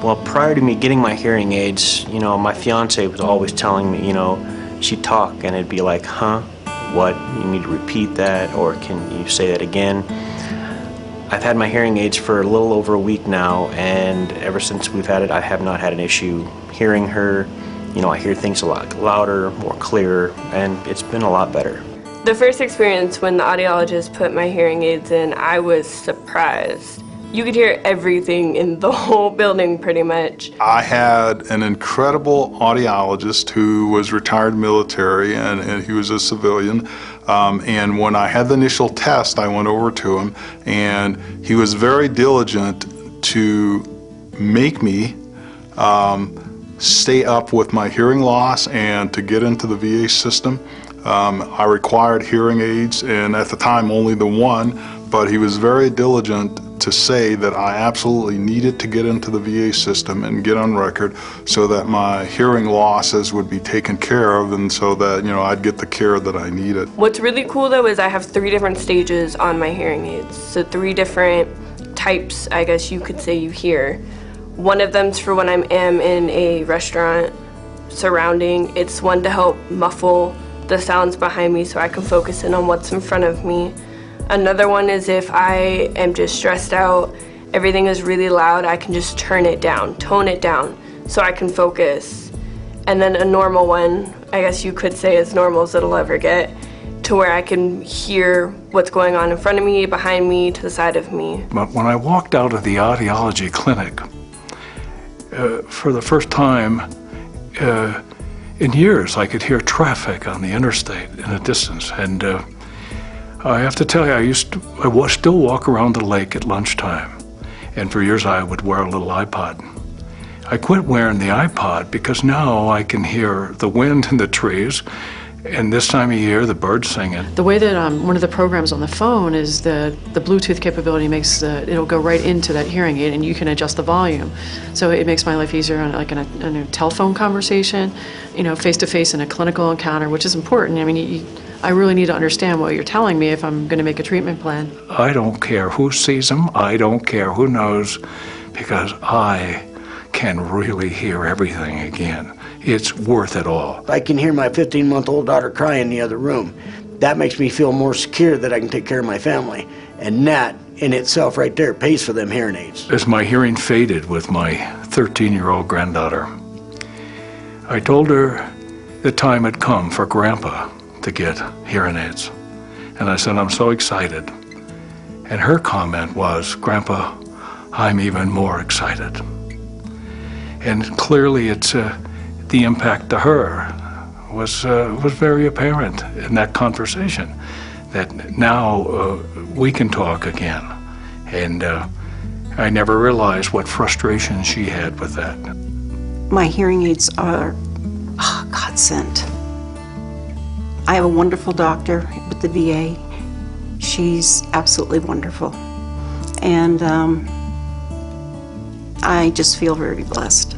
Well, prior to me getting my hearing aids, you know, my fiance was always telling me, you know, she'd talk and it'd be like, huh, what? You need to repeat that, or can you say that again? I've had my hearing aids for a little over a week now, and ever since we've had it, I have not had an issue hearing her. You know, I hear things a lot louder, more clearer, and it's been a lot better. The first experience when the audiologist put my hearing aids in, I was surprised. You could hear everything in the whole building pretty much. I had an incredible audiologist who was retired military, and he was a civilian. And when I had the initial test, I went over to him, and he was very diligent to make me stay up with my hearing loss and to get into the VA system. I required hearing aids, and at the time only the one, but he was very diligent to say that I absolutely needed to get into the VA system and get on record so that my hearing losses would be taken care of, and so that, you know, I'd get the care that I needed. What's really cool though is I have 3 different stages on my hearing aids. So 3 different types, I guess you could say, you hear. One of them's for when I am in a restaurant surrounding. It's one to help muffle the sounds behind me so I can focus in on what's in front of me. Another one is if I am just stressed out, everything is really loud, I can just turn it down, tone it down, so I can focus. And then a normal one, I guess you could say as normal as it'll ever get, to where I can hear what's going on in front of me, behind me, to the side of me. But when I walked out of the audiology clinic, for the first time in years, I could hear traffic on the interstate in the distance. And I have to tell you, I still walk around the lake at lunchtime, and for years I would wear a little iPod. I quit wearing the iPod because now I can hear the wind in the trees, and this time of year, the birds singing. The way that one of the programs on the phone is the Bluetooth capability makes it'll go right into that hearing aid, and you can adjust the volume. So it makes my life easier on like in a telephone conversation, you know, face to face in a clinical encounter, which is important. I mean, I really need to understand what you're telling me if I'm going to make a treatment plan. I don't care who sees them, I don't care who knows, because I can really hear everything again. It's worth it all. I can hear my 15-month-old daughter cry in the other room. That makes me feel more secure that I can take care of my family. And that in itself right there pays for them hearing aids. As my hearing faded with my 13-year-old granddaughter, I told her the time had come for Grandpa to get hearing aids. And I said, I'm so excited. And her comment was, Grandpa, I'm even more excited. And clearly it's the impact to her was very apparent in that conversation, that now we can talk again. And I never realized what frustration she had with that. My hearing aids are a godsend. I have a wonderful doctor with the VA. She's absolutely wonderful. And I just feel very blessed.